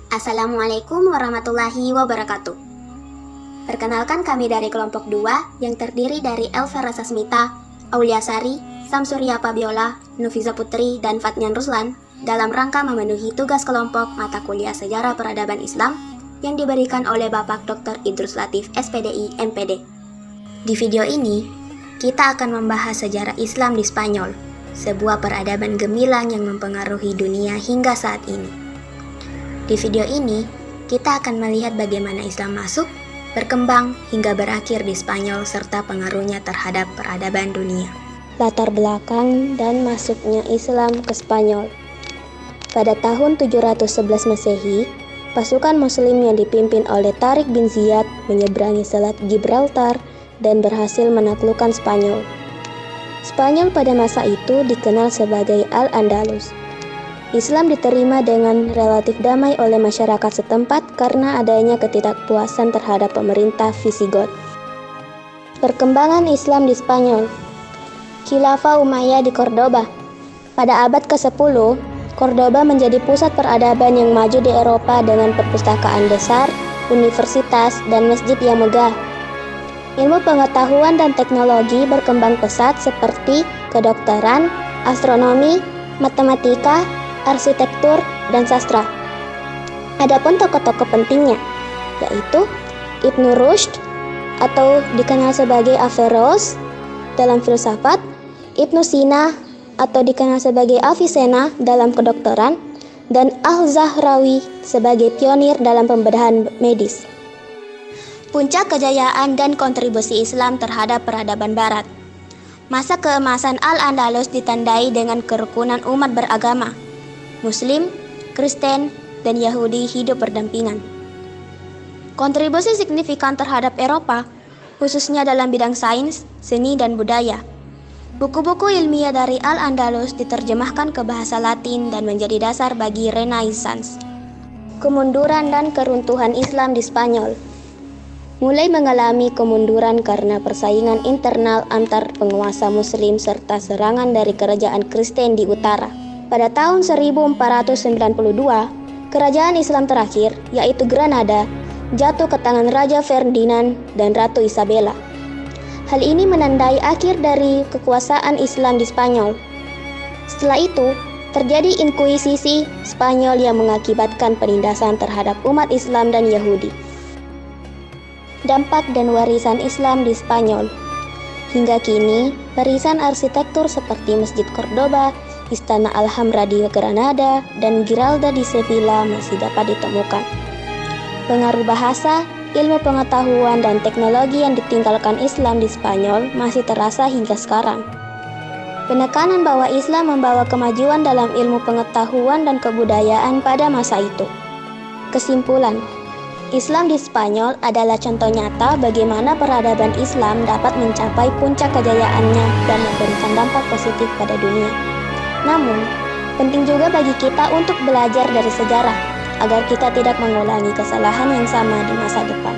Assalamualaikum warahmatullahi wabarakatuh. Perkenalkan kami dari kelompok 2 yang terdiri dari Elva Rasasmita, Aulia Sari, Samsurya Fabiola, Nufiza Putri, dan Fatnian Ruslan dalam rangka memenuhi tugas kelompok mata kuliah Sejarah Peradaban Islam yang diberikan oleh Bapak Dr. Idrus Latif, SPDI, MPD. Di video ini, kita akan membahas sejarah Islam di Spanyol, sebuah peradaban gemilang yang mempengaruhi dunia hingga saat ini. Di video ini, kita akan melihat bagaimana Islam masuk, berkembang, hingga berakhir di Spanyol serta pengaruhnya terhadap peradaban dunia. Latar belakang dan masuknya Islam ke Spanyol. Pada tahun 711 Masehi, pasukan Muslim yang dipimpin oleh Tariq bin Ziyad menyeberangi Selat Gibraltar dan berhasil menaklukkan Spanyol. Spanyol pada masa itu dikenal sebagai Al-Andalus. Islam diterima dengan relatif damai oleh masyarakat setempat karena adanya ketidakpuasan terhadap pemerintah Visigoth. Perkembangan Islam di Spanyol. Khilafah Umayyah di Cordoba. Pada abad ke-10, Cordoba menjadi pusat peradaban yang maju di Eropa dengan perpustakaan besar, universitas, dan masjid yang megah. Ilmu pengetahuan dan teknologi berkembang pesat seperti kedokteran, astronomi, matematika, arsitektur, dan sastra. Adapun tokoh-tokoh pentingnya, yaitu Ibnu Rushd atau dikenal sebagai Averroes dalam filsafat, Ibnu Sina atau dikenal sebagai Avicenna dalam kedokteran, dan Al-Zahrawi sebagai pionir dalam pembedahan medis. Puncak kejayaan dan kontribusi Islam terhadap peradaban Barat. Masa keemasan Al-Andalus ditandai dengan kerukunan umat beragama. Muslim, Kristen, dan Yahudi hidup berdampingan. Kontribusi signifikan terhadap Eropa, khususnya dalam bidang sains, seni, dan budaya. Buku-buku ilmiah dari Al-Andalus diterjemahkan ke bahasa Latin dan menjadi dasar bagi Renaissance. Kemunduran dan keruntuhan Islam di Spanyol. Mulai mengalami kemunduran karena persaingan internal antar penguasa Muslim serta serangan dari kerajaan Kristen di utara. Pada tahun 1492, kerajaan Islam terakhir, yaitu Granada, jatuh ke tangan Raja Ferdinand dan Ratu Isabella. Hal ini menandai akhir dari kekuasaan Islam di Spanyol. Setelah itu, terjadi Inkuisisi Spanyol yang mengakibatkan penindasan terhadap umat Islam dan Yahudi. Dampak dan warisan Islam di Spanyol. Hingga kini, warisan arsitektur seperti Masjid Cordoba, Istana Alhambra di Granada, dan Giralda di Sevilla masih dapat ditemukan. Pengaruh bahasa, ilmu pengetahuan, dan teknologi yang ditinggalkan Islam di Spanyol masih terasa hingga sekarang. Penekanan bahwa Islam membawa kemajuan dalam ilmu pengetahuan dan kebudayaan pada masa itu. Kesimpulan, Islam di Spanyol adalah contoh nyata bagaimana peradaban Islam dapat mencapai puncak kejayaannya dan memberikan dampak positif pada dunia. Namun, penting juga bagi kita untuk belajar dari sejarah, agar kita tidak mengulangi kesalahan yang sama di masa depan.